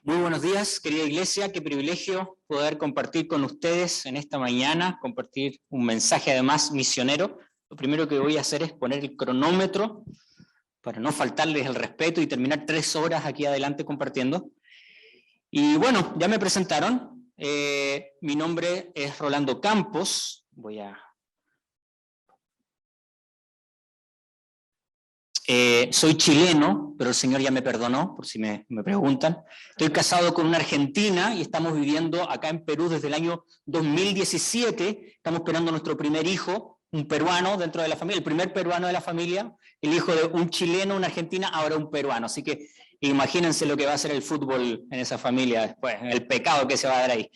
Muy buenos días, querida iglesia, qué privilegio poder compartir con ustedes en esta mañana, compartir un mensaje además misionero. Lo primero que voy a hacer es poner el cronómetro para no faltarles el respeto y terminar 3 horas aquí adelante compartiendo. Y bueno, ya me presentaron, mi nombre es Rolando Campos, soy chileno, pero el Señor ya me perdonó, por si me preguntan. Estoy casado con una argentina y estamos viviendo acá en Perú desde el año 2017. Estamos esperando nuestro primer hijo, un peruano dentro de la familia, el primer peruano de la familia, el hijo de un chileno, una argentina, ahora un peruano. Así que imagínense lo que va a ser el fútbol en esa familia después, el pecado que se va a dar ahí.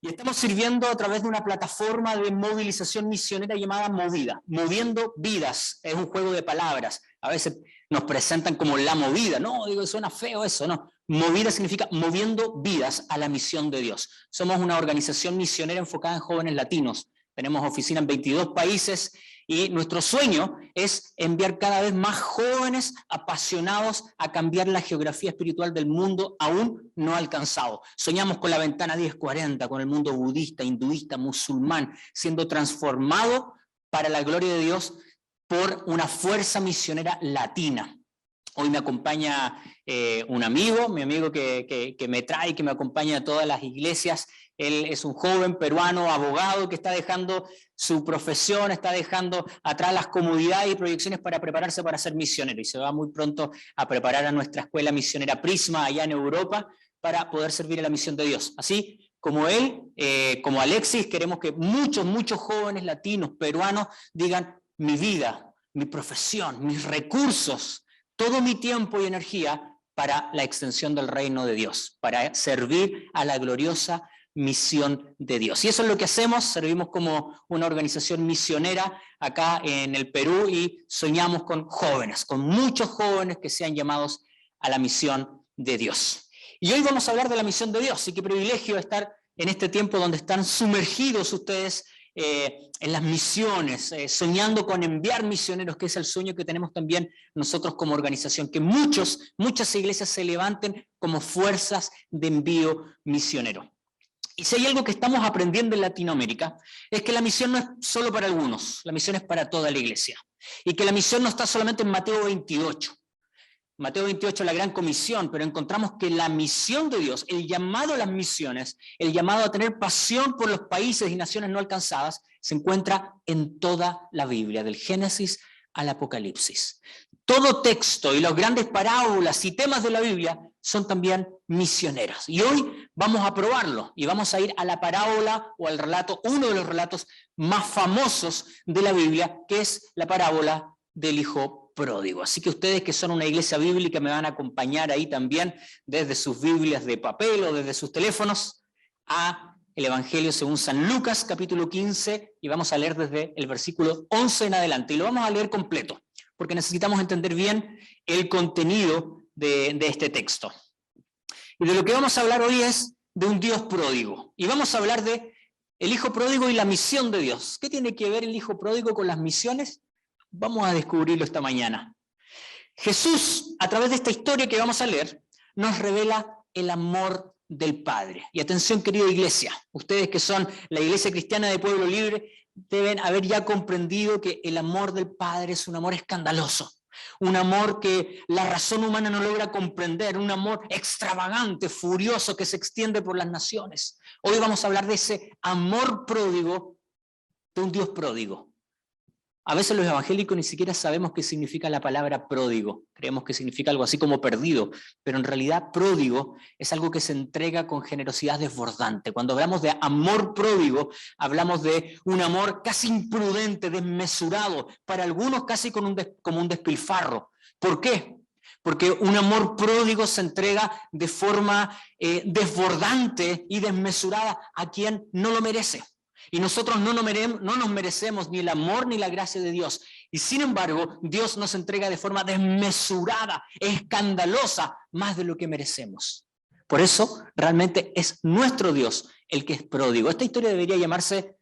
Y estamos sirviendo a través de una plataforma de movilización misionera llamada Movida. Moviendo vidas, es un juego de palabras. A veces nos presentan como la movida. No, digo, suena feo eso, no. Movida significa moviendo vidas a la misión de Dios. Somos una organización misionera enfocada en jóvenes latinos. Tenemos oficina en 22 países y nuestro sueño es enviar cada vez más jóvenes apasionados a cambiar la geografía espiritual del mundo aún no alcanzado. Soñamos con la ventana 1040, con el mundo budista, hinduista, musulmán, siendo transformado para la gloria de Dios por una fuerza misionera latina. Hoy me acompaña un amigo, mi amigo que me trae, que me acompaña a todas las iglesias. Él es un joven peruano, abogado, que está dejando su profesión, está dejando atrás las comodidades y proyecciones para prepararse para ser misionero. Y se va muy pronto a preparar a nuestra escuela misionera Prisma allá en Europa para poder servir a la misión de Dios. Así como él, como Alexis, queremos que muchos jóvenes latinos, peruanos, digan: mi vida, mi profesión, mis recursos, todo mi tiempo y energía para la extensión del reino de Dios, para servir a la gloriosa misión de Dios. Y eso es lo que hacemos, servimos como una organización misionera acá en el Perú y soñamos con jóvenes, con muchos jóvenes que sean llamados a la misión de Dios. Y hoy vamos a hablar de la misión de Dios, y qué privilegio estar en este tiempo donde están sumergidos ustedes en las misiones, soñando con enviar misioneros, que es el sueño que tenemos también nosotros como organización, que muchas iglesias se levanten como fuerzas de envío misionero. Y si hay algo que estamos aprendiendo en Latinoamérica, es que la misión no es solo para algunos, la misión es para toda la iglesia. Y que la misión no está solamente en Mateo 28. Mateo 28 es la gran comisión, pero encontramos que la misión de Dios, el llamado a las misiones, el llamado a tener pasión por los países y naciones no alcanzadas, se encuentra en toda la Biblia, del Génesis al Apocalipsis. Todo texto y las grandes parábolas y temas de la Biblia son también misioneras. Y hoy vamos a probarlo y vamos a ir a la parábola o al relato, uno de los relatos más famosos de la Biblia, que es la parábola del hijo pródigo. Así que ustedes que son una iglesia bíblica me van a acompañar ahí también desde sus Biblias de papel o desde sus teléfonos a el Evangelio según San Lucas, capítulo 15, y vamos a leer desde el versículo 11 en adelante. Y lo vamos a leer completo, porque necesitamos entender bien el contenido de este texto. Y de lo que vamos a hablar hoy es de un Dios pródigo. Y vamos a hablar de el hijo pródigo y la misión de Dios. ¿Qué tiene que ver el hijo pródigo con las misiones? Vamos a descubrirlo esta mañana. Jesús, a través de esta historia que vamos a leer, nos revela el amor del Padre. Y atención, querida iglesia, ustedes que son la iglesia cristiana de Pueblo Libre, deben haber ya comprendido que el amor del Padre es un amor escandaloso, un amor que la razón humana no logra comprender, un amor extravagante, furioso, que se extiende por las naciones. Hoy vamos a hablar de ese amor pródigo, de un Dios pródigo. A veces los evangélicos ni siquiera sabemos qué significa la palabra pródigo. Creemos que significa algo así como perdido, pero en realidad pródigo es algo que se entrega con generosidad desbordante. Cuando hablamos de amor pródigo, hablamos de un amor casi imprudente, desmesurado, para algunos casi como un despilfarro. ¿Por qué? Porque un amor pródigo se entrega de forma desbordante y desmesurada a quien no lo merece. Y nosotros no nos merecemos ni el amor ni la gracia de Dios. Y sin embargo, Dios nos entrega de forma desmesurada, escandalosa, más de lo que merecemos. Por eso, realmente es nuestro Dios el que es pródigo. Esta historia debería llamarse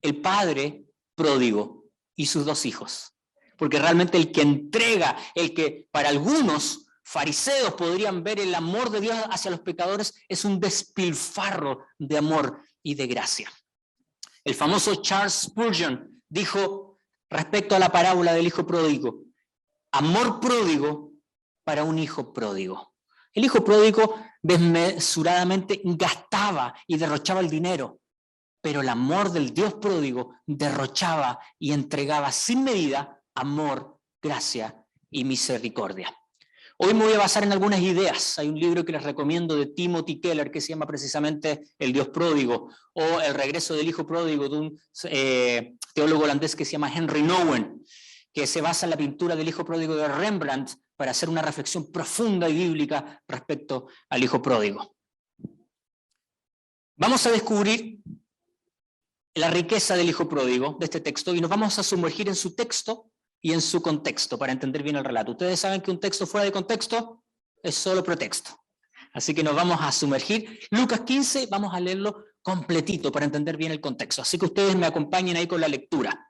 el Padre pródigo y sus 2 hijos. Porque realmente el que entrega, el que para algunos fariseos podrían ver el amor de Dios hacia los pecadores es un despilfarro de amor y de gracia. El famoso Charles Spurgeon dijo respecto a la parábola del hijo pródigo: amor pródigo para un hijo pródigo. El hijo pródigo desmesuradamente gastaba y derrochaba el dinero, pero el amor del Dios pródigo derrochaba y entregaba sin medida amor, gracia y misericordia. Hoy me voy a basar en algunas ideas. Hay un libro que les recomiendo de Timothy Keller que se llama precisamente El Dios pródigo, o El regreso del hijo pródigo, de un teólogo holandés que se llama Henry Nouwen, que se basa en la pintura del hijo pródigo de Rembrandt para hacer una reflexión profunda y bíblica respecto al hijo pródigo. Vamos a descubrir la riqueza del hijo pródigo de este texto y nos vamos a sumergir en su texto y en su contexto para entender bien el relato. Ustedes saben que un texto fuera de contexto es solo pretexto. Así que nos vamos a sumergir. Lucas 15, vamos a leerlo completito para entender bien el contexto. Así que ustedes me acompañen ahí con la lectura.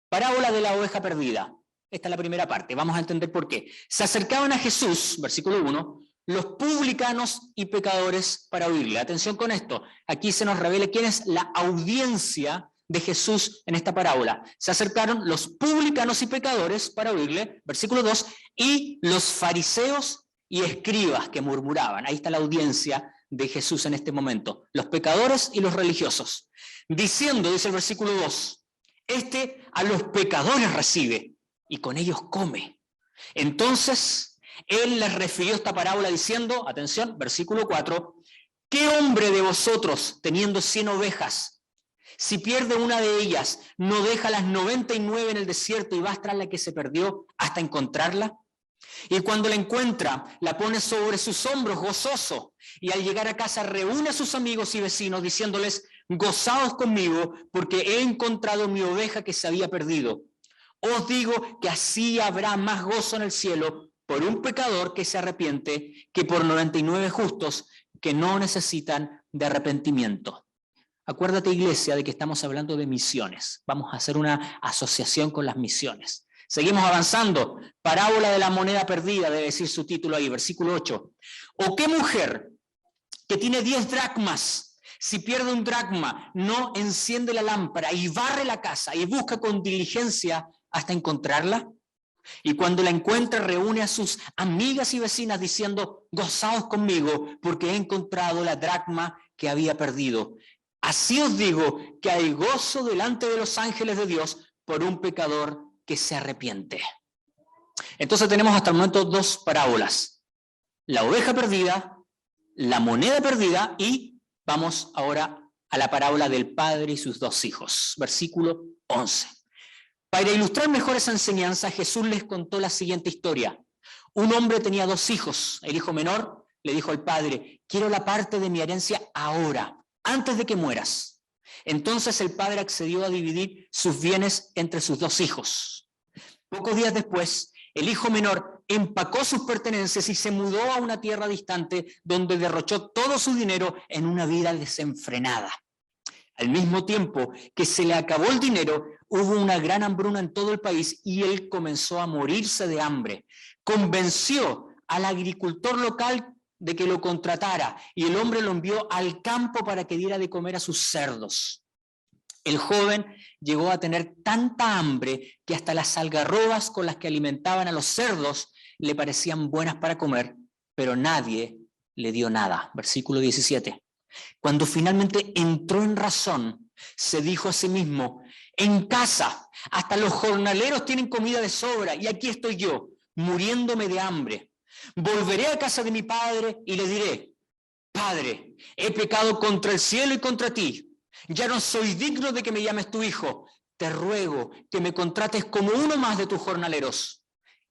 Parábola de la oveja perdida. Esta es la primera parte. Vamos a entender por qué. Se acercaban a Jesús, versículo 1, los publicanos y pecadores para oírle. Atención con esto. Aquí se nos revela quién es la audiencia de Jesús en esta parábola. Se acercaron los publicanos y pecadores para oírle, versículo 2, y los fariseos y escribas que murmuraban. Ahí está la audiencia de Jesús en este momento. Los pecadores y los religiosos. Diciendo, dice el versículo 2, este a los pecadores recibe y con ellos come. Entonces, él les refirió esta parábola diciendo, atención, versículo 4, ¿qué hombre de vosotros, teniendo 100 ovejas, si pierde una de ellas, no deja las 99 en el desierto y va tras la que se perdió hasta encontrarla? Y cuando la encuentra, la pone sobre sus hombros gozoso, y al llegar a casa reúne a sus amigos y vecinos diciéndoles, gozaos conmigo porque he encontrado mi oveja que se había perdido. Os digo que así habrá más gozo en el cielo por un pecador que se arrepiente que por 99 justos que no necesitan de arrepentimiento. Acuérdate, iglesia, de que estamos hablando de misiones. Vamos a hacer una asociación con las misiones. Seguimos avanzando. Parábola de la moneda perdida, debe decir su título ahí, versículo 8. ¿O qué mujer que tiene 10 dracmas, si pierde un dracma, no enciende la lámpara y barre la casa y busca con diligencia hasta encontrarla? Y cuando la encuentra, reúne a sus amigas y vecinas diciendo, gozaos conmigo porque he encontrado la dracma que había perdido. Así os digo que hay gozo delante de los ángeles de Dios por un pecador que se arrepiente. Entonces tenemos hasta el momento 2 parábolas. La oveja perdida, la moneda perdida y vamos ahora a la parábola del padre y sus 2 hijos. Versículo 11. Para ilustrar mejor esa enseñanza, Jesús les contó la siguiente historia. Un hombre tenía 2 hijos. El hijo menor le dijo al padre, quiero la parte de mi herencia ahora, antes de que mueras. Entonces el padre accedió a dividir sus bienes entre sus 2 hijos. Pocos días después, el hijo menor empacó sus pertenencias y se mudó a una tierra distante donde derrochó todo su dinero en una vida desenfrenada. Al mismo tiempo que se le acabó el dinero, hubo una gran hambruna en todo el país y él comenzó a morirse de hambre. Convenció al agricultor local de que lo contratara y el hombre lo envió al campo para que diera de comer a sus cerdos. El joven llegó a tener tanta hambre que hasta las algarrobas con las que alimentaban a los cerdos le parecían buenas para comer, pero nadie le dio nada. Versículo 17. Cuando finalmente entró en razón, se dijo a sí mismo, en casa hasta los jornaleros tienen comida de sobra y aquí estoy yo, muriéndome de hambre. Volveré a casa de mi padre y le diré, Padre, he pecado contra el cielo y contra ti. Ya no soy digno de que me llames tu hijo. Te ruego que me contrates como uno más de tus jornaleros.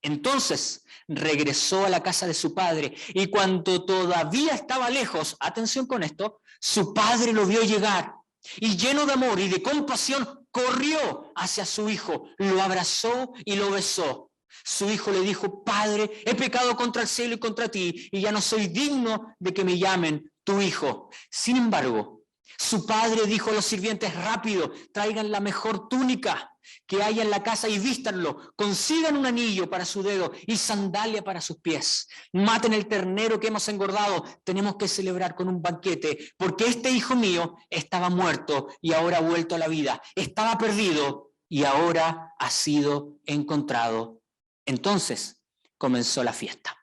Entonces regresó a la casa de su padre y cuando todavía estaba lejos, atención con esto, su padre lo vio llegar y lleno de amor y de compasión corrió hacia su hijo, lo abrazó y lo besó. Su hijo le dijo, Padre, he pecado contra el cielo y contra ti y ya no soy digno de que me llamen tu hijo. Sin embargo, Su padre dijo a los sirvientes: rápido, traigan la mejor túnica que haya en la casa y vístanlo. Consigan un anillo para su dedo y sandalia para sus pies. Maten el ternero que hemos engordado. Tenemos que celebrar con un banquete, porque este hijo mío estaba muerto y ahora ha vuelto a la vida. Estaba perdido y ahora ha sido encontrado. Entonces comenzó la fiesta.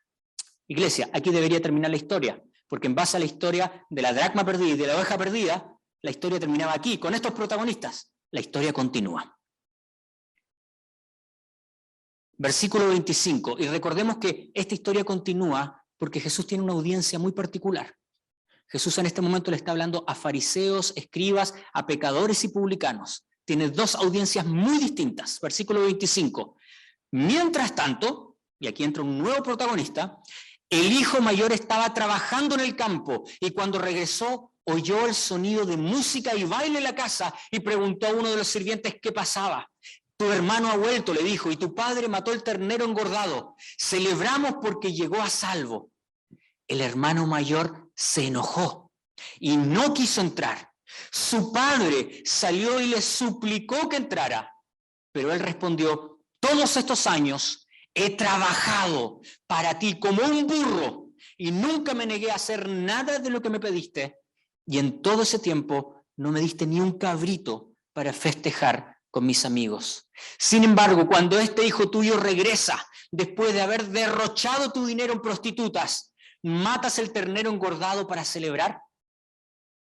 Iglesia, aquí debería terminar la historia, porque en base a la historia de la dracma perdida y de la oveja perdida, la historia terminaba aquí, con estos protagonistas. La historia continúa. Versículo 25, y recordemos que esta historia continúa porque Jesús tiene una audiencia muy particular. Jesús en este momento le está hablando a fariseos, escribas, a pecadores y publicanos. Tiene dos audiencias muy distintas. Versículo 25. Mientras tanto, y aquí entra un nuevo protagonista, el hijo mayor estaba trabajando en el campo y cuando regresó oyó el sonido de música y baile en la casa y preguntó a uno de los sirvientes qué pasaba. Tu hermano ha vuelto, le dijo, y tu padre mató el ternero engordado. Celebramos porque llegó a salvo. El hermano mayor se enojó y no quiso entrar. Su padre salió y le suplicó que entrara, pero él respondió: todos estos años he trabajado para ti como un burro y nunca me negué a hacer nada de lo que me pediste. Y en todo ese tiempo no me diste ni un cabrito para festejar con mis amigos. Sin embargo, cuando este hijo tuyo regresa, después de haber derrochado tu dinero en prostitutas, ¿matas el ternero engordado para celebrar?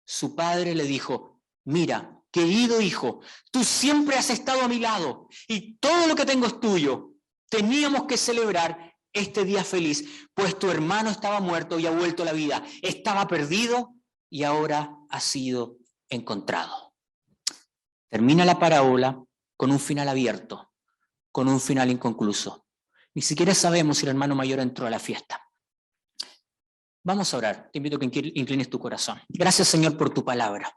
Su padre le dijo: mira, querido hijo, tú siempre has estado a mi lado y todo lo que tengo es tuyo. Teníamos que celebrar este día feliz, pues tu hermano estaba muerto y ha vuelto a la vida. Estaba perdido y ahora ha sido encontrado. Termina la parábola con un final abierto, con un final inconcluso. Ni siquiera sabemos si el hermano mayor entró a la fiesta. Vamos a orar. Te invito a que inclines tu corazón. Gracias, Señor, por tu palabra.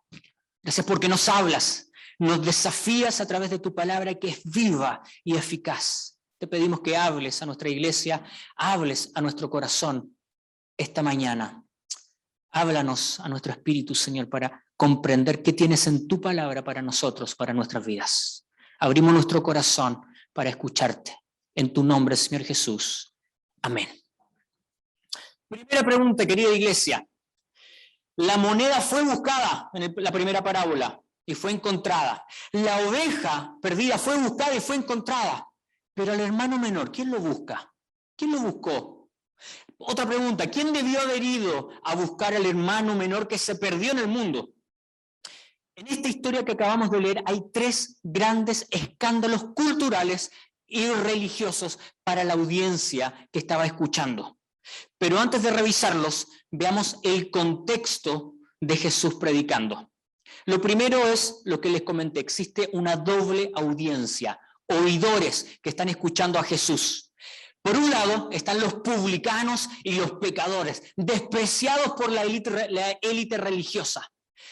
Gracias porque nos hablas, nos desafías a través de tu palabra que es viva y eficaz. Te pedimos que hables a nuestra iglesia, hables a nuestro corazón esta mañana. Háblanos a nuestro espíritu, Señor, para comprender qué tienes en tu palabra para nosotros, para nuestras vidas. Abrimos nuestro corazón para escucharte. En tu nombre, Señor Jesús. Amén. Primera pregunta, querida iglesia. La moneda fue buscada en la primera parábola y fue encontrada. La oveja perdida fue buscada y fue encontrada. Pero al hermano menor, ¿quién lo busca? ¿Quién lo buscó? Otra pregunta, ¿quién debió haber ido a buscar al hermano menor que se perdió en el mundo? En esta historia que acabamos de leer hay tres grandes escándalos culturales y religiosos para la audiencia que estaba escuchando. Pero antes de revisarlos, veamos el contexto de Jesús predicando. Lo primero es lo que les comenté, existe una doble audiencia, oidores que están escuchando a Jesús. Por un lado están los publicanos y los pecadores, despreciados por la élite religiosa.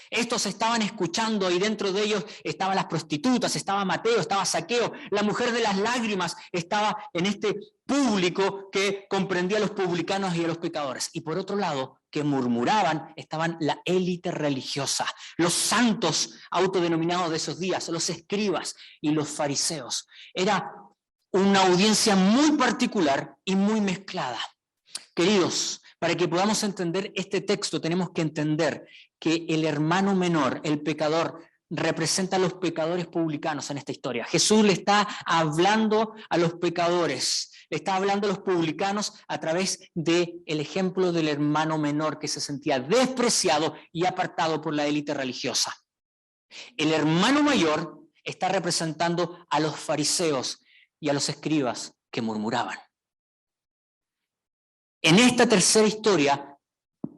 Estos estaban escuchando y dentro de ellos estaban las prostitutas, estaba Mateo, estaba Zaqueo, la mujer de las lágrimas estaba en este público que comprendía a los publicanos y a los pecadores. Y por otro lado, que murmuraban, estaban la élite religiosa, los santos autodenominados de esos días, los escribas y los fariseos. Era una audiencia muy particular y muy mezclada. Queridos, para que podamos entender este texto tenemos que entender que el hermano menor, el pecador, representa a los pecadores publicanos en esta historia. Jesús le está hablando a los pecadores, le está hablando a los publicanos a través del ejemplo del hermano menor que se sentía despreciado y apartado por la élite religiosa. El hermano mayor está representando a los fariseos y a los escribas que murmuraban. En esta tercera historia,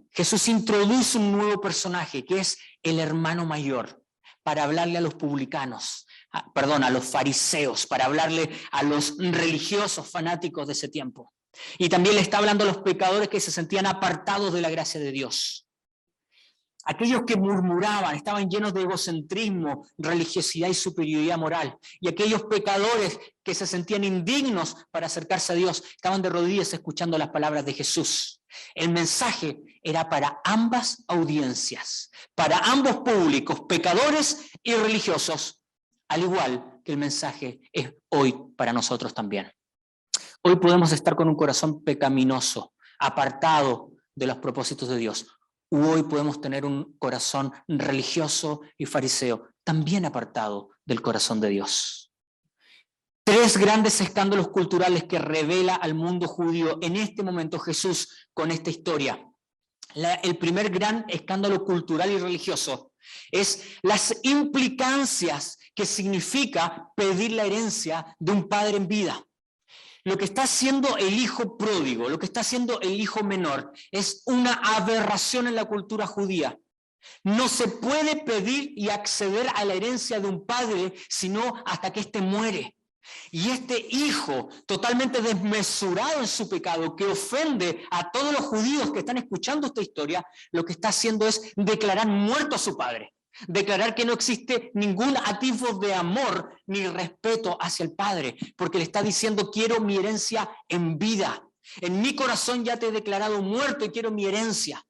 Jesús introduce un nuevo personaje que es el hermano mayor para hablarle a los publicanos, a los fariseos, para hablarle a los religiosos fanáticos de ese tiempo. Y también le está hablando a los pecadores que se sentían apartados de la gracia de Dios. Aquellos que murmuraban, estaban llenos de egocentrismo, religiosidad y superioridad moral. Y aquellos pecadores que se sentían indignos para acercarse a Dios, estaban de rodillas escuchando las palabras de Jesús. El mensaje era para ambas audiencias, para ambos públicos, pecadores y religiosos, al igual que el mensaje es hoy para nosotros también. Hoy podemos estar con un corazón pecaminoso, apartado de los propósitos de Dios. Hoy podemos tener un corazón religioso y fariseo, también apartado del corazón de Dios. 3 grandes escándalos culturales que revela al mundo judío en este momento Jesús con esta historia. El primer gran escándalo cultural y religioso es las implicancias que significa pedir la herencia de un padre en vida. Lo que está haciendo el hijo pródigo, lo que está haciendo el hijo menor, es una aberración en la cultura judía. No se puede pedir y acceder a la herencia de un padre sino hasta que éste muere. Y este hijo, totalmente desmesurado en su pecado, que ofende a todos los judíos que están escuchando esta historia, lo que está haciendo es declarar muerto a su padre. Declarar que no existe ningún atisbo de amor ni respeto hacia el padre, porque le está diciendo: quiero mi herencia en vida. En mi corazón ya te he declarado muerto y quiero mi herencia.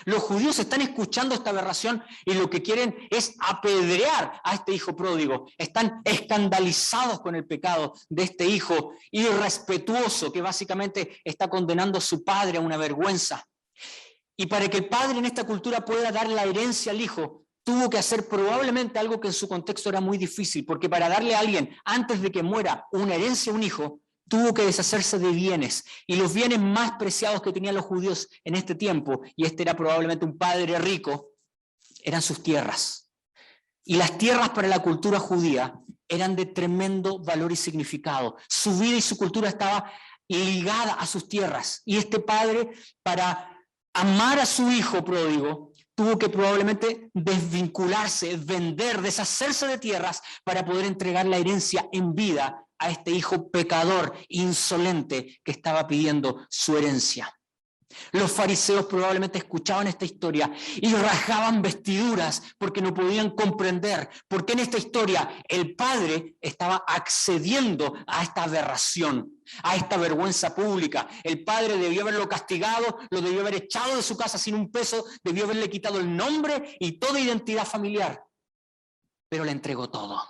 Los judíos están escuchando esta aberración y lo que quieren es apedrear a este hijo pródigo. Están escandalizados con el pecado de este hijo irrespetuoso que básicamente está condenando a su padre a una vergüenza. Y para que el padre en esta cultura pueda dar la herencia al hijo, tuvo que hacer probablemente algo que en su contexto era muy difícil, porque para darle a alguien antes de que muera una herencia a un hijo, tuvo que deshacerse de bienes, y los bienes más preciados que tenían los judíos en este tiempo, y este era probablemente un padre rico, eran sus tierras. Y las tierras para la cultura judía eran de tremendo valor y significado. Su vida y su cultura estaba ligada a sus tierras, y este padre, para amar a su hijo pródigo, tuvo que probablemente desvincularse, vender, deshacerse de tierras para poder entregar la herencia en vida a este hijo pecador, insolente, que estaba pidiendo su herencia. Los fariseos probablemente escuchaban esta historia y rasgaban vestiduras porque no podían comprender por qué en esta historia el padre estaba accediendo a esta aberración, a esta vergüenza pública. El padre debió haberlo castigado, lo debió haber echado de su casa sin un peso, debió haberle quitado el nombre y toda identidad familiar. Pero le entregó todo.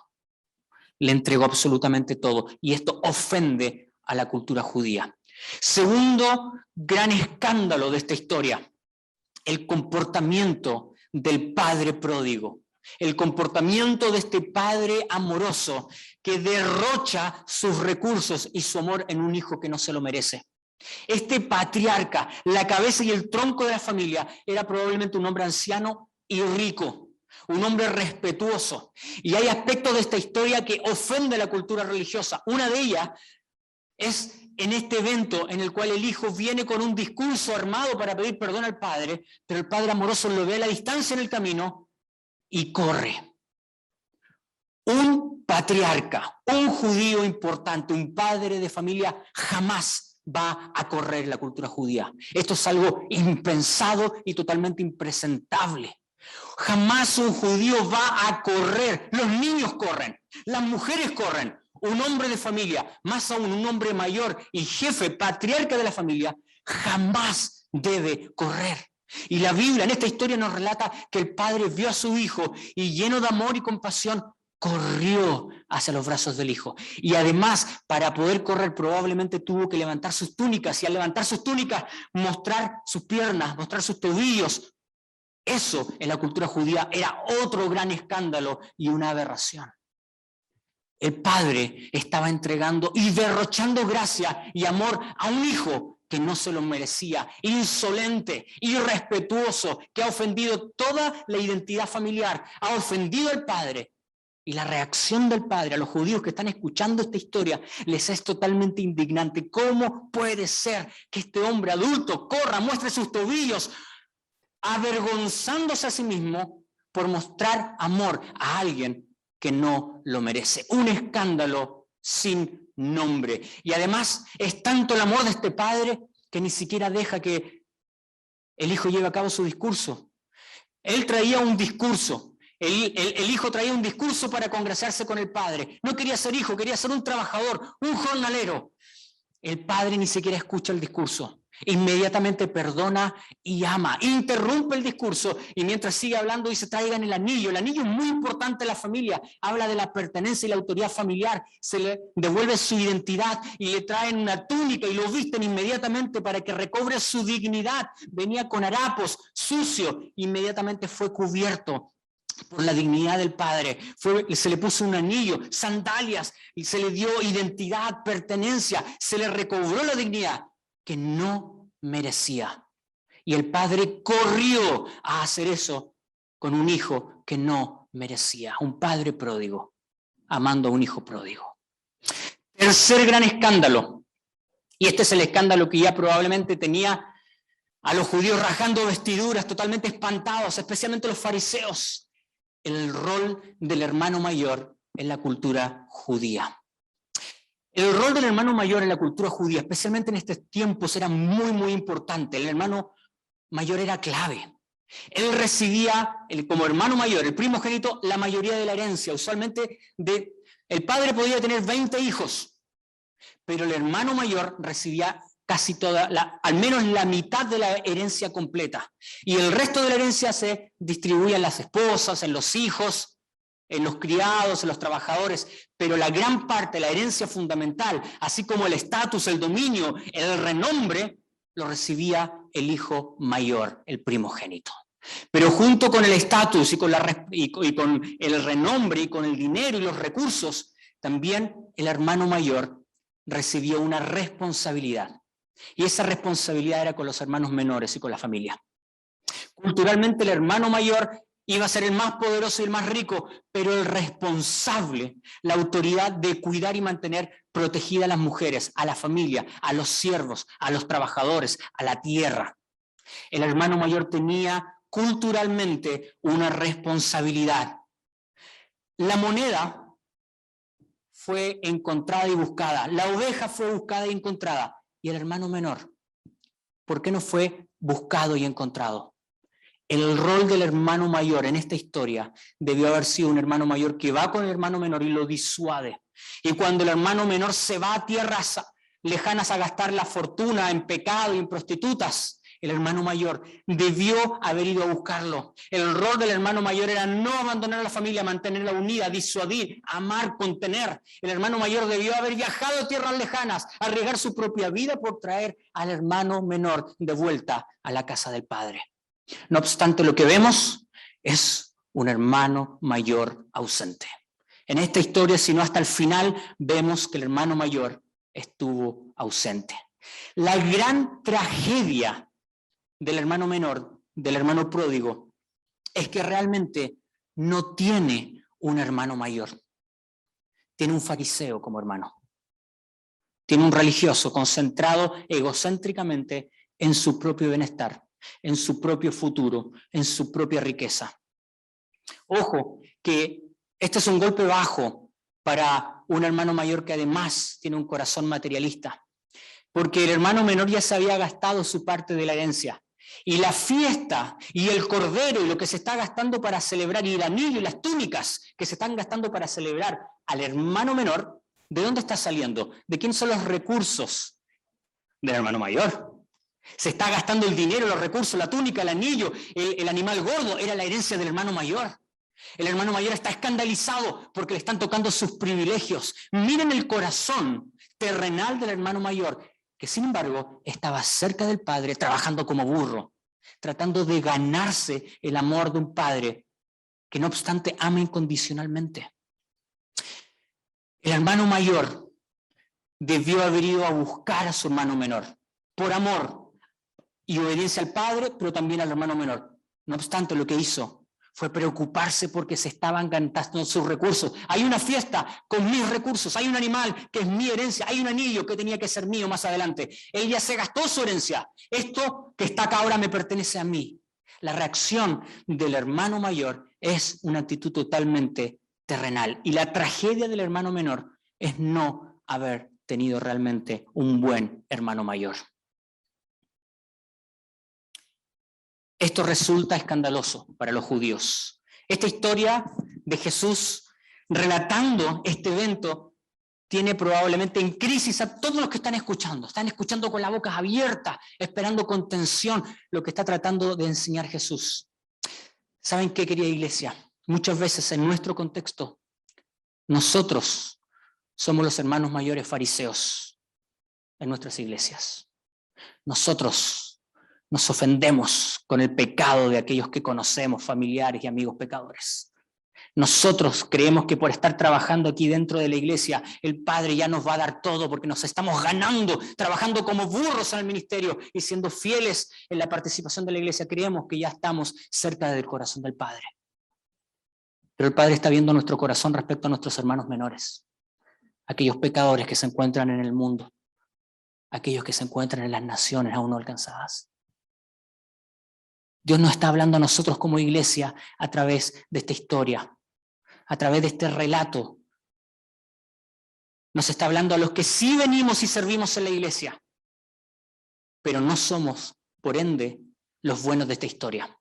Le entregó absolutamente todo, y esto ofende a la cultura judía. Segundo gran escándalo de esta historia, el comportamiento del padre pródigo. El comportamiento de este padre amoroso que derrocha sus recursos y su amor en un hijo que no se lo merece. Este patriarca, la cabeza y el tronco de la familia, era probablemente un hombre anciano y rico. Un hombre respetuoso. Y hay aspectos de esta historia que ofenden a la cultura religiosa. Una de ellas es en este evento en el cual el hijo viene con un discurso armado para pedir perdón al padre, pero el padre amoroso lo ve a la distancia en el camino y corre. Un patriarca, un judío importante, un padre de familia, jamás va a correr la cultura judía. Esto es algo impensado y totalmente impresentable. Jamás un judío va a correr. Los niños corren, las mujeres corren. Un hombre de familia, más aún un hombre mayor y jefe, patriarca de la familia, jamás debe correr. Y la Biblia en esta historia nos relata que el padre vio a su hijo y, lleno de amor y compasión, corrió hacia los brazos del hijo. Y además, para poder correr, probablemente tuvo que levantar sus túnicas, y al levantar sus túnicas, mostrar sus piernas, mostrar sus tobillos. Eso en la cultura judía era otro gran escándalo y una aberración. El padre estaba entregando y derrochando gracia y amor a un hijo que no se lo merecía, insolente, irrespetuoso, que ha ofendido toda la identidad familiar, ha ofendido al padre. Y la reacción del padre a los judíos que están escuchando esta historia les es totalmente indignante. ¿Cómo puede ser que este hombre adulto corra, muestre sus tobillos, avergonzándose a sí mismo por mostrar amor a alguien que no lo merece? Un escándalo sin nombre. Y además es tanto el amor de este padre que ni siquiera deja que el hijo lleve a cabo su discurso. Él traía un discurso. El hijo traía un discurso para congraciarse con el padre. No quería ser hijo, quería ser un trabajador, un jornalero. El padre ni siquiera escucha el discurso. Inmediatamente perdona y ama, interrumpe el discurso y mientras sigue hablando dice: traigan el anillo. El anillo es muy importante en la familia, habla de la pertenencia y la autoridad familiar, se le devuelve su identidad y le traen una túnica y lo visten inmediatamente para que recobre su dignidad. Venía con harapos, sucio, inmediatamente fue cubierto por la dignidad del padre, se le puso un anillo, sandalias, y se le dio identidad, pertenencia, se le recobró la dignidad que no merecía. Y el padre corrió a hacer eso con un hijo que no merecía, un padre pródigo, amando a un hijo pródigo. Tercer gran escándalo, y este es el escándalo que ya probablemente tenía a los judíos rajando vestiduras, totalmente espantados, especialmente los fariseos: el rol del hermano mayor en la cultura judía. El rol del hermano mayor en la cultura judía, especialmente en estos tiempos, era muy importante. El hermano mayor era clave. Él recibía, como hermano mayor, el primogénito, la mayoría de la herencia. Usualmente el padre podía tener 20 hijos, pero el hermano mayor recibía casi toda, al menos la mitad de la herencia completa. Y el resto de la herencia se distribuía en las esposas, en los hijos, en los criados, en los trabajadores, pero la gran parte, la herencia fundamental, así como el estatus, el dominio, el renombre, lo recibía el hijo mayor, el primogénito. Pero junto con el estatus y con el renombre y con el dinero y los recursos, también el hermano mayor recibió una responsabilidad. Y esa responsabilidad era con los hermanos menores y con la familia. Culturalmente el hermano mayor iba a ser el más poderoso y el más rico, pero el responsable, la autoridad de cuidar y mantener protegida a las mujeres, a la familia, a los siervos, a los trabajadores, a la tierra. El hermano mayor tenía culturalmente una responsabilidad. La moneda fue encontrada y buscada, la oveja fue buscada y encontrada, y el hermano menor, ¿por qué no fue buscado y encontrado? El rol del hermano mayor en esta historia debió haber sido un hermano mayor que va con el hermano menor y lo disuade. Y cuando el hermano menor se va a tierras lejanas a gastar la fortuna en pecado y en prostitutas, el hermano mayor debió haber ido a buscarlo. El rol del hermano mayor era no abandonar a la familia, mantenerla unida, disuadir, amar, contener. El hermano mayor debió haber viajado a tierras lejanas, arriesgar su propia vida por traer al hermano menor de vuelta a la casa del padre. No obstante, lo que vemos es un hermano mayor ausente. En esta historia, si no hasta el final, vemos que el hermano mayor estuvo ausente. La gran tragedia del hermano menor, del hermano pródigo, es que realmente no tiene un hermano mayor. Tiene un fariseo como hermano. Tiene un religioso concentrado egocéntricamente en su propio bienestar, en su propio futuro, en su propia riqueza. Ojo, que este es un golpe bajo para un hermano mayor que además tiene un corazón materialista, porque el hermano menor ya se había gastado su parte de la herencia. Y la fiesta y el cordero y lo que se está gastando para celebrar, y el anillo y las túnicas que se están gastando para celebrar al hermano menor, ¿de dónde está saliendo? ¿De quién son los recursos? Del hermano mayor. Se está gastando el dinero, los recursos, la túnica, el anillo, el animal gordo, era la herencia del hermano mayor. El hermano mayor está escandalizado porque le están tocando sus privilegios. Miren el corazón terrenal del hermano mayor, que sin embargo estaba cerca del padre, trabajando como burro, tratando de ganarse el amor de un padre que no obstante ama incondicionalmente. El hermano mayor debió haber ido a buscar a su hermano menor, por amor y obediencia al padre, pero también al hermano menor. No obstante, lo que hizo fue preocuparse porque se estaban gastando sus recursos. Hay una fiesta con mis recursos, hay un animal que es mi herencia, hay un anillo que tenía que ser mío más adelante. Él ya se gastó su herencia. Esto que está acá ahora me pertenece a mí. La reacción del hermano mayor es una actitud totalmente terrenal. Y la tragedia del hermano menor es no haber tenido realmente un buen hermano mayor. Esto resulta escandaloso para los judíos. Esta historia de Jesús relatando este evento tiene probablemente en crisis a todos los que están escuchando. Están escuchando con la boca abierta, esperando con tensión lo que está tratando de enseñar Jesús. ¿Saben qué, querida iglesia? Muchas veces en nuestro contexto, nosotros somos los hermanos mayores fariseos en nuestras iglesias. Nosotros nos ofendemos con el pecado de aquellos que conocemos, familiares y amigos pecadores. Nosotros creemos que por estar trabajando aquí dentro de la iglesia, el Padre ya nos va a dar todo porque nos estamos ganando, trabajando como burros en el ministerio y siendo fieles en la participación de la iglesia. Creemos que ya estamos cerca del corazón del Padre. Pero el Padre está viendo nuestro corazón respecto a nuestros hermanos menores, aquellos pecadores que se encuentran en el mundo, aquellos que se encuentran en las naciones aún no alcanzadas. Dios nos está hablando a nosotros como iglesia a través de esta historia, a través de este relato. Nos está hablando a los que sí venimos y servimos en la iglesia, pero no somos, por ende, los buenos de esta historia.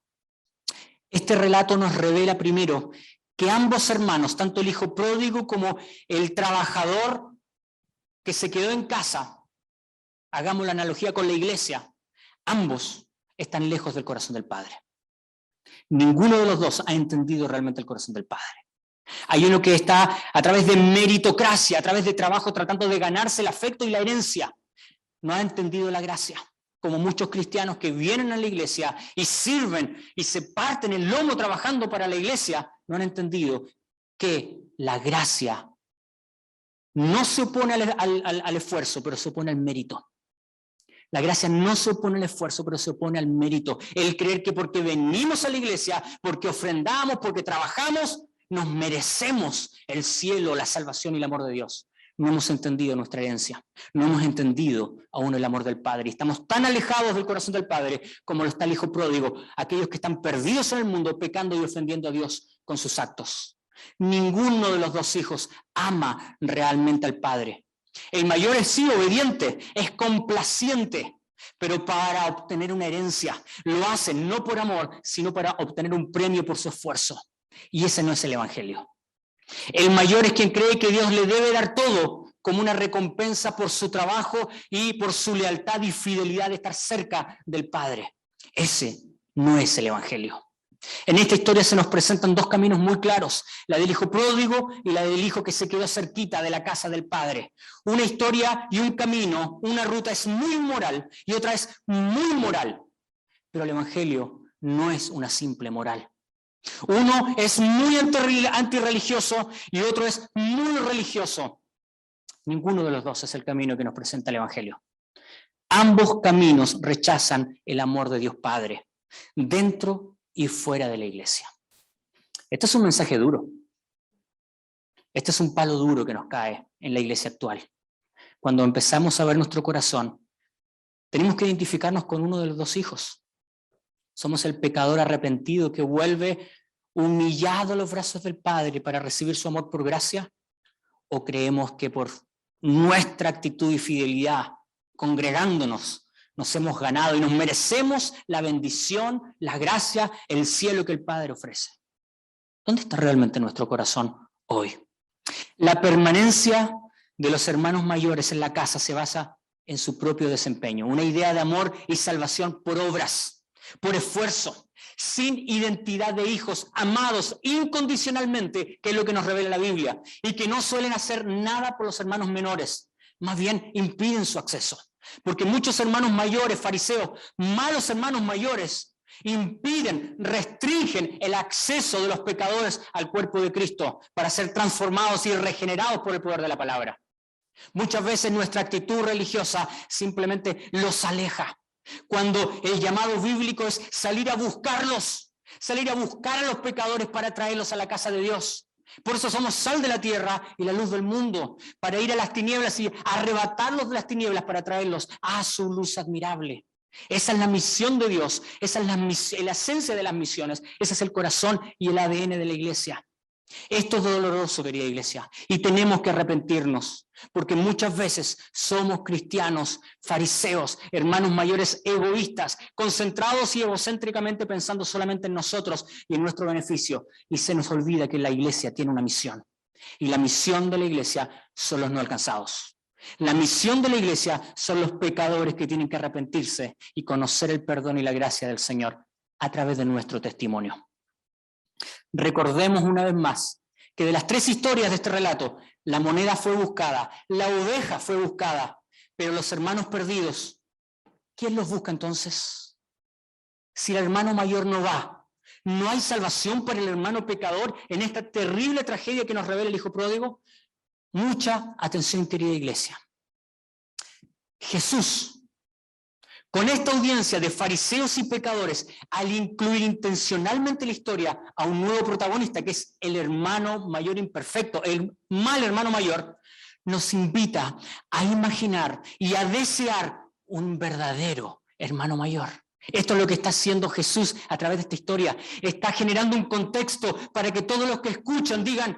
Este relato nos revela primero que ambos hermanos, tanto el hijo pródigo como el trabajador que se quedó en casa, hagamos la analogía con la iglesia, ambos están lejos del corazón del Padre. Ninguno de los dos ha entendido realmente el corazón del Padre. Hay uno que está a través de meritocracia, a través de trabajo, tratando de ganarse el afecto y la herencia. No ha entendido la gracia, como muchos cristianos que vienen a la iglesia y sirven y se parten el lomo trabajando para la iglesia, no han entendido que la gracia no se opone al esfuerzo, pero se opone al mérito. La gracia no se opone al esfuerzo, pero se opone al mérito. El creer que porque venimos a la iglesia, porque ofrendamos, porque trabajamos, nos merecemos el cielo, la salvación y el amor de Dios. No hemos entendido nuestra herencia, no hemos entendido aún el amor del Padre. Y estamos tan alejados del corazón del Padre como lo está el hijo pródigo, aquellos que están perdidos en el mundo, pecando y ofendiendo a Dios con sus actos. Ninguno de los dos hijos ama realmente al Padre. El mayor es sí obediente, es complaciente, pero para obtener una herencia lo hace no por amor, sino para obtener un premio por su esfuerzo. Y ese no es el evangelio. El mayor es quien cree que Dios le debe dar todo como una recompensa por su trabajo y por su lealtad y fidelidad de estar cerca del Padre. Ese no es el evangelio. En esta historia se nos presentan dos caminos muy claros, la del hijo pródigo y la del hijo que se quedó cerquita de la casa del Padre. Una historia y un camino, una ruta es muy moral y otra es muy moral, pero el evangelio no es una simple moral. Uno es muy antirreligioso y otro es muy religioso. Ninguno de los dos es el camino que nos presenta el evangelio. Ambos caminos rechazan el amor de Dios Padre, dentro y fuera de la iglesia. Este es un mensaje duro. Este es un palo duro que nos cae en la iglesia actual. Cuando empezamos a ver nuestro corazón, tenemos que identificarnos con uno de los dos hijos. Somos el pecador arrepentido que vuelve humillado a los brazos del Padre para recibir su amor por gracia, o creemos que por nuestra actitud y fidelidad, congregándonos, nos hemos ganado y nos merecemos la bendición, la gracia, el cielo que el Padre ofrece. ¿Dónde está realmente nuestro corazón hoy? La permanencia de los hermanos mayores en la casa se basa en su propio desempeño, una idea de amor y salvación por obras, por esfuerzo, sin identidad de hijos amados incondicionalmente, que es lo que nos revela la Biblia, y que no suelen hacer nada por los hermanos menores, más bien impiden su acceso. Porque muchos hermanos mayores, fariseos, malos hermanos mayores, impiden, restringen el acceso de los pecadores al cuerpo de Cristo para ser transformados y regenerados por el poder de la palabra. Muchas veces nuestra actitud religiosa simplemente los aleja, cuando el llamado bíblico es salir a buscarlos, salir a buscar a los pecadores para traerlos a la casa de Dios. Por eso somos sal de la tierra y la luz del mundo, para ir a las tinieblas y arrebatarlos de las tinieblas para traerlos a su luz admirable. Esa es la misión de Dios, esa es la esencia de las misiones, ese es el corazón y el ADN de la iglesia. Esto es doloroso, querida iglesia, y tenemos que arrepentirnos, porque muchas veces somos cristianos, fariseos, hermanos mayores egoístas, concentrados y egocéntricamente pensando solamente en nosotros y en nuestro beneficio, y se nos olvida que la iglesia tiene una misión. Y la misión de la iglesia son los no alcanzados. La misión de la iglesia son los pecadores que tienen que arrepentirse y conocer el perdón y la gracia del Señor a través de nuestro testimonio. Recordemos una vez más que de las 3 historias de este relato, la moneda fue buscada, la oveja fue buscada, pero los hermanos perdidos, ¿quién los busca entonces? Si el hermano mayor no va, ¿no hay salvación para el hermano pecador en esta terrible tragedia que nos revela el hijo pródigo? Mucha atención, querida iglesia. Jesús, con esta audiencia de fariseos y pecadores, al incluir intencionalmente en la historia a un nuevo protagonista, que es el hermano mayor imperfecto, el mal hermano mayor, nos invita a imaginar y a desear un verdadero hermano mayor. Esto es lo que está haciendo Jesús a través de esta historia. Está generando un contexto para que todos los que escuchan digan: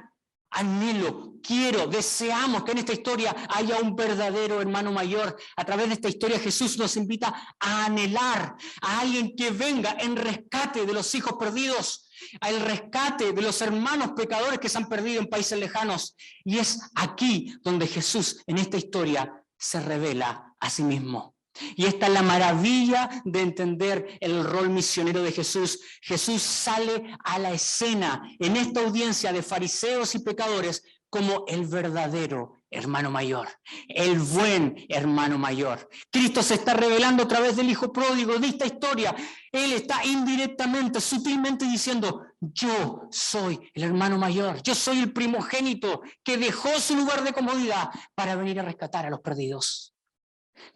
anhelo, quiero, deseamos que en esta historia haya un verdadero hermano mayor. A través de esta historia Jesús nos invita a anhelar a alguien que venga en rescate de los hijos perdidos, al rescate de los hermanos pecadores que se han perdido en países lejanos. Y es aquí donde Jesús en esta historia se revela a sí mismo. Y esta es la maravilla de entender el rol misionero de Jesús. Jesús sale a la escena en esta audiencia de fariseos y pecadores como el verdadero hermano mayor, el buen hermano mayor. Cristo se está revelando a través del hijo pródigo de esta historia. Él está indirectamente, sutilmente diciendo: yo soy el hermano mayor, yo soy el primogénito que dejó su lugar de comodidad para venir a rescatar a los perdidos.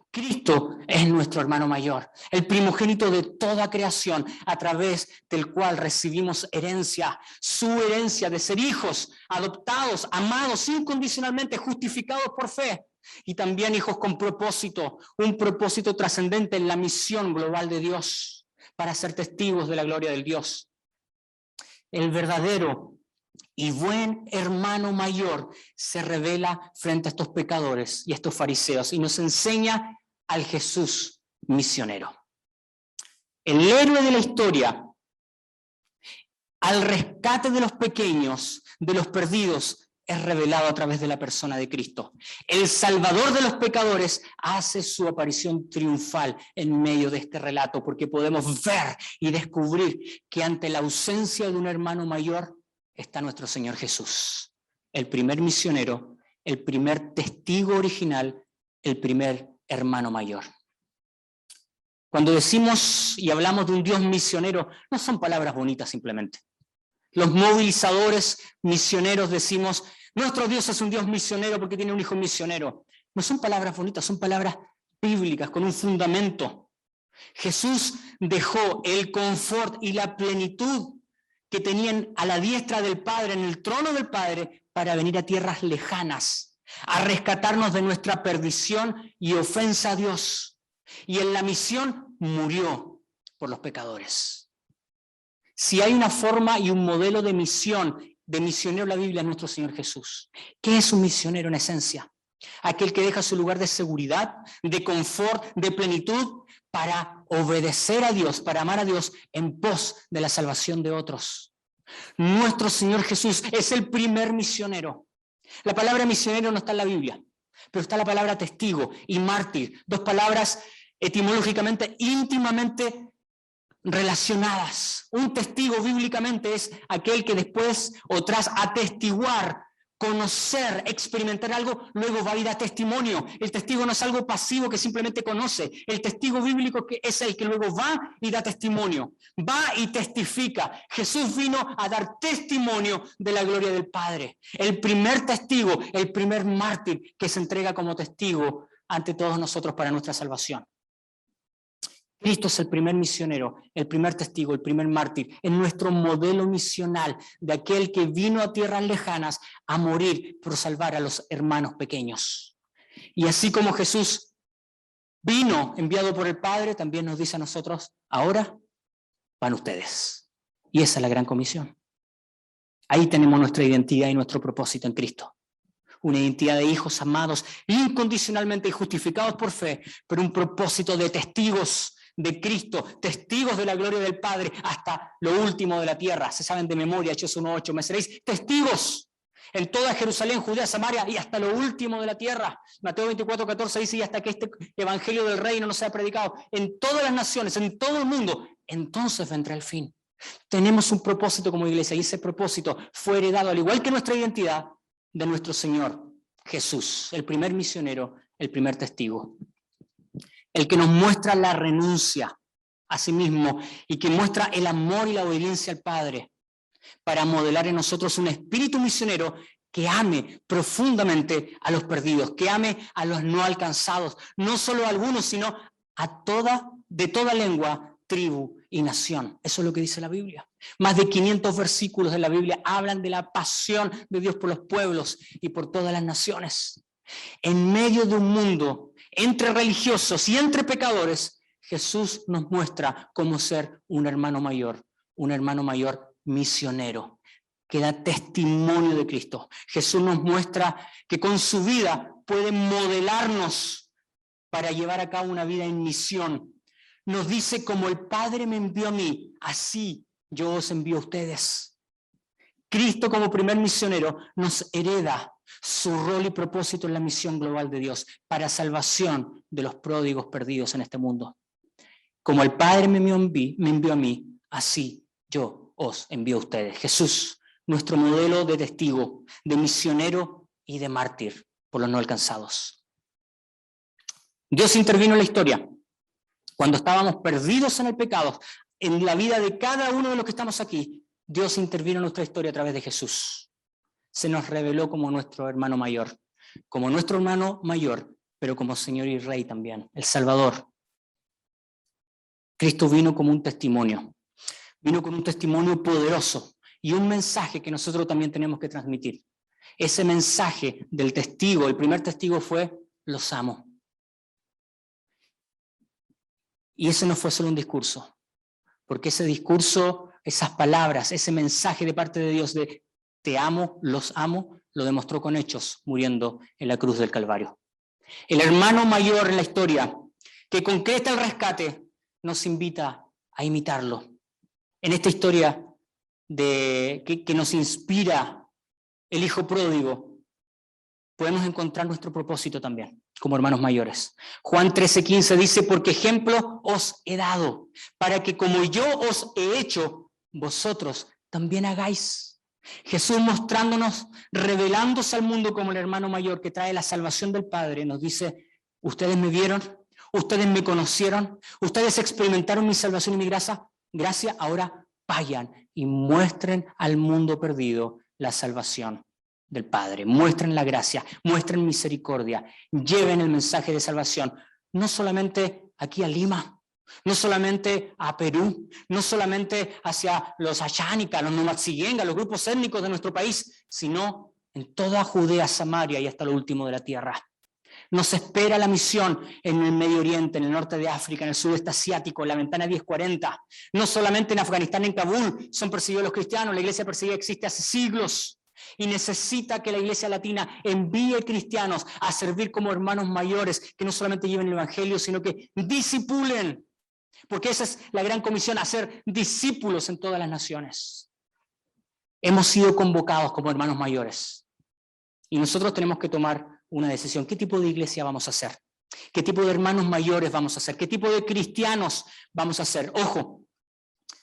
Cristo es nuestro hermano mayor, el primogénito de toda creación, a través del cual recibimos herencia, su herencia de ser hijos, adoptados, amados incondicionalmente, justificados por fe, y también hijos con propósito, un propósito trascendente en la misión global de Dios, para ser testigos de la gloria del Dios. El verdadero y buen hermano mayor se revela frente a estos pecadores y a estos fariseos y nos enseña al Jesús misionero. El héroe de la historia, al rescate de los pequeños, de los perdidos, es revelado a través de la persona de Cristo. El Salvador de los pecadores hace su aparición triunfal en medio de este relato, porque podemos ver y descubrir que ante la ausencia de un hermano mayor está nuestro Señor Jesús, el primer misionero, el primer testigo original, el primer hermano mayor. Cuando decimos y hablamos de un Dios misionero, no son palabras bonitas simplemente. Los movilizadores misioneros decimos: nuestro Dios es un Dios misionero porque tiene un hijo misionero. No son palabras bonitas, son palabras bíblicas con un fundamento. Jesús dejó el confort y la plenitud que tenían a la diestra del Padre, en el trono del Padre, para venir a tierras lejanas, a rescatarnos de nuestra perdición y ofensa a Dios. Y en la misión murió por los pecadores. Si hay una forma y un modelo de misión, de misionero en la Biblia, es nuestro Señor Jesús. ¿Qué es un misionero en esencia? Aquel que deja su lugar de seguridad, de confort, de plenitud, para obedecer a Dios, para amar a Dios en pos de la salvación de otros. Nuestro Señor Jesús es el primer misionero. La palabra misionero no está en la Biblia, pero está la palabra testigo y mártir, 2 palabras etimológicamente íntimamente relacionadas. Un testigo bíblicamente es aquel que después o tras atestiguar, conocer, experimentar algo, luego va a ir a testimonio. El testigo no es algo pasivo que simplemente conoce. El testigo bíblico es el que luego va y da testimonio. Va y testifica. Jesús vino a dar testimonio de la gloria del Padre. El primer testigo, el primer mártir que se entrega como testigo ante todos nosotros para nuestra salvación. Cristo es el primer misionero, el primer testigo, el primer mártir, en nuestro modelo misional de aquel que vino a tierras lejanas a morir por salvar a los hermanos pequeños. Y así como Jesús vino enviado por el Padre, también nos dice a nosotros: ahora van ustedes. Y esa es la gran comisión. Ahí tenemos nuestra identidad y nuestro propósito en Cristo. Una identidad de hijos amados, incondicionalmente y justificados por fe, pero un propósito de testigos de Cristo, testigos de la gloria del Padre hasta lo último de la tierra. Se saben de memoria, Hechos 1:8, me seréis testigos. En toda Jerusalén, Judea, Samaria y hasta lo último de la tierra. Mateo 24:14 dice, y hasta que este evangelio del reino no sea predicado en todas las naciones, en todo el mundo, entonces vendrá el fin. Tenemos un propósito como iglesia y ese propósito fue heredado, al igual que nuestra identidad, de nuestro Señor Jesús, el primer misionero, el primer testigo. El que nos muestra la renuncia a sí mismo y que muestra el amor y la obediencia al Padre para modelar en nosotros un espíritu misionero que ame profundamente a los perdidos, que ame a los no alcanzados, no solo a algunos, sino a de toda lengua, tribu y nación. Eso es lo que dice la Biblia. Más de 500 versículos de la Biblia hablan de la pasión de Dios por los pueblos y por todas las naciones. En medio de un mundo entre religiosos y entre pecadores, Jesús nos muestra cómo ser un hermano mayor misionero, que da testimonio de Cristo. Jesús nos muestra que con su vida puede modelarnos para llevar a cabo una vida en misión. Nos dice, como el Padre me envió a mí, así yo os envío a ustedes. Cristo como primer misionero nos hereda su rol y propósito en la misión global de Dios para salvación de los pródigos perdidos en este mundo. Como el Padre me envió a mí, así yo os envío a ustedes. Jesús, nuestro modelo de testigo, de misionero y de mártir por los no alcanzados. Dios intervino en la historia cuando estábamos perdidos en el pecado, en la vida de cada uno de los que estamos aquí. Dios intervino en nuestra historia a través de Jesús. Se nos reveló como nuestro hermano mayor, pero como Señor y Rey también, el Salvador. Cristo vino como un testimonio. Vino con un testimonio poderoso y un mensaje que nosotros también tenemos que transmitir. Ese mensaje del testigo, el primer testigo fue, los amo. Y ese no fue solo un discurso, porque ese discurso, esas palabras, ese mensaje de parte de Dios de te amo, los amo, lo demostró con hechos, muriendo en la cruz del Calvario. El hermano mayor en la historia, que concreta el rescate, nos invita a imitarlo. En esta historia que nos inspira el hijo pródigo, podemos encontrar nuestro propósito también, como hermanos mayores. Juan 13:15 dice, porque ejemplo os he dado, para que como yo os he hecho, vosotros también hagáis. Jesús mostrándonos, revelándose al mundo como el hermano mayor que trae la salvación del Padre, nos dice, ustedes me vieron, ustedes me conocieron, ustedes experimentaron mi salvación y mi gracia, ahora vayan y muestren al mundo perdido la salvación del Padre, muestren la gracia, muestren misericordia, lleven el mensaje de salvación, no solamente aquí a Lima, no solamente a Perú, no solamente hacia los Ayánica, los Nomaxigenga, los grupos étnicos de nuestro país, sino en toda Judea, Samaria y hasta lo último de la tierra. Nos espera la misión en el Medio Oriente, en el norte de África, en el sudeste asiático, en la ventana 1040. No solamente en Afganistán, en Kabul, son perseguidos los cristianos, la iglesia perseguida existe hace siglos y necesita que la iglesia latina envíe cristianos a servir como hermanos mayores, que no solamente lleven el evangelio, sino que discipulen, porque esa es la gran comisión, hacer discípulos en todas las naciones. Hemos sido convocados como hermanos mayores y nosotros tenemos que tomar una decisión. ¿Qué tipo de iglesia vamos a hacer? ¿Qué tipo de hermanos mayores vamos a hacer? ¿Qué tipo de cristianos vamos a ser? Ojo,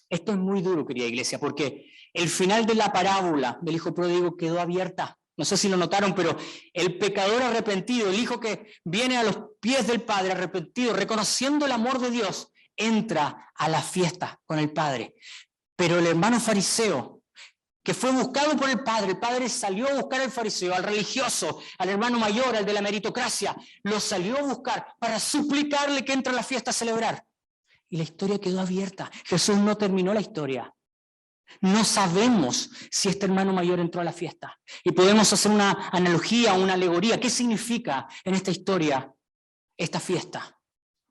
esto es muy duro, querida iglesia, porque el final de la parábola del hijo pródigo quedó abierta. No sé si lo notaron, pero el pecador arrepentido, el hijo que viene a los pies del Padre arrepentido, reconociendo el amor de Dios, entra a la fiesta con el Padre. Pero el hermano fariseo, que fue buscado por el Padre salió a buscar al fariseo, al religioso, al hermano mayor, al de la meritocracia, lo salió a buscar para suplicarle que entre a la fiesta a celebrar. Y la historia quedó abierta. Jesús no terminó la historia. No sabemos si este hermano mayor entró a la fiesta. Y podemos hacer una analogía, una alegoría. ¿Qué significa en esta historia esta fiesta?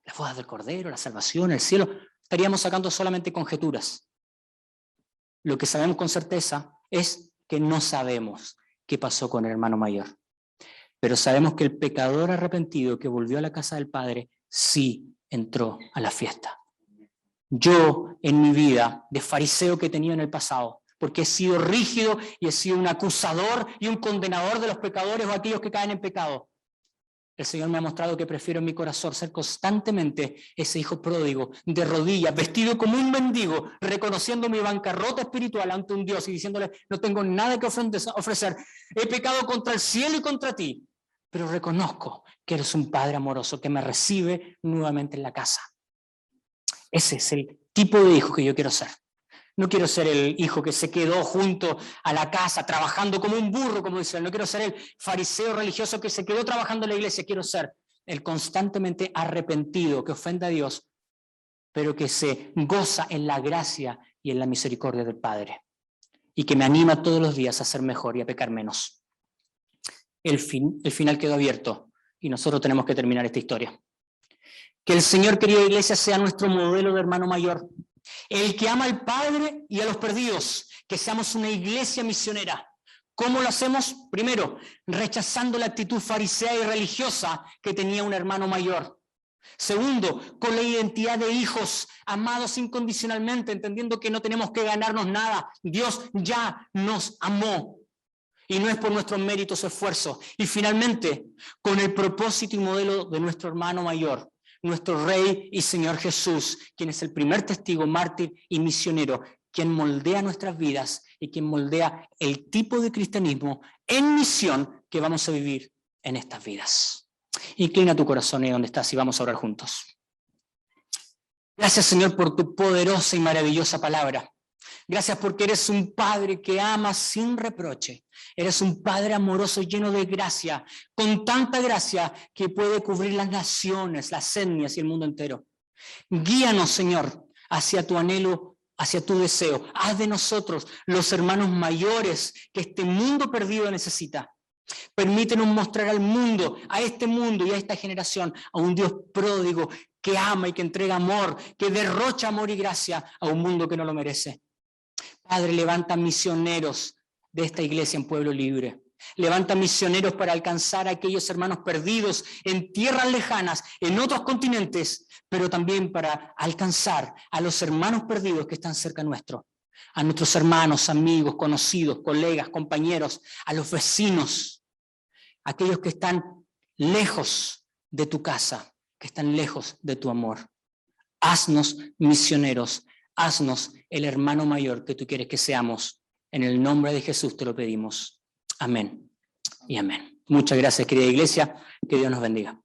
Las bodas del Cordero, la salvación, el cielo. Estaríamos sacando solamente conjeturas. Lo que sabemos con certeza es que no sabemos qué pasó con el hermano mayor. Pero sabemos que el pecador arrepentido que volvió a la casa del Padre sí entró a la fiesta. Yo, en mi vida de fariseo que tenía en el pasado, porque he sido rígido y he sido un acusador y un condenador de los pecadores o aquellos que caen en pecado. El Señor me ha mostrado que prefiero en mi corazón ser constantemente ese hijo pródigo, de rodillas, vestido como un mendigo, reconociendo mi bancarrota espiritual ante un Dios y diciéndole, no tengo nada que ofrecer, he pecado contra el cielo y contra ti, pero reconozco que eres un Padre amoroso que me recibe nuevamente en la casa. Ese es el tipo de hijo que yo quiero ser. No quiero ser el hijo que se quedó junto a la casa trabajando como un burro, como dice él. No quiero ser el fariseo religioso que se quedó trabajando en la iglesia. Quiero ser el constantemente arrepentido, que ofende a Dios, pero que se goza en la gracia y en la misericordia del Padre. Y que me anima todos los días a ser mejor y a pecar menos. El final quedó abierto y nosotros tenemos que terminar esta historia. Que el Señor, querida iglesia, sea nuestro modelo de hermano mayor. El que ama al Padre y a los perdidos, que seamos una iglesia misionera. ¿Cómo lo hacemos? Primero, rechazando la actitud farisea y religiosa que tenía un hermano mayor. Segundo, con la identidad de hijos, amados incondicionalmente, entendiendo que no tenemos que ganarnos nada. Dios ya nos amó y no es por nuestros méritos o esfuerzos. Y finalmente, con el propósito y modelo de nuestro hermano mayor, nuestro Rey y Señor Jesús, quien es el primer testigo, mártir y misionero, quien moldea nuestras vidas y quien moldea el tipo de cristianismo en misión que vamos a vivir en estas vidas. Inclina tu corazón ahí donde estás y vamos a orar juntos. Gracias, Señor, por tu poderosa y maravillosa palabra. Gracias porque eres un Padre que ama sin reproche. Eres un Padre amoroso lleno de gracia, con tanta gracia que puede cubrir las naciones, las etnias y el mundo entero. Guíanos, Señor, hacia tu anhelo, hacia tu deseo. Haz de nosotros los hermanos mayores que este mundo perdido necesita. Permítenos mostrar al mundo, a este mundo y a esta generación, a un Dios pródigo que ama y que entrega amor, que derrocha amor y gracia a un mundo que no lo merece. Padre, levanta misioneros de esta iglesia en Pueblo Libre. Levanta misioneros para alcanzar a aquellos hermanos perdidos en tierras lejanas, en otros continentes, pero también para alcanzar a los hermanos perdidos que están cerca nuestro, a nuestros hermanos, amigos, conocidos, colegas, compañeros, a los vecinos, aquellos que están lejos de tu casa, que están lejos de tu amor. Haznos misioneros. Haznos el hermano mayor que tú quieres que seamos. En el nombre de Jesús te lo pedimos. Amén y amén. Muchas gracias, querida iglesia. Que Dios nos bendiga.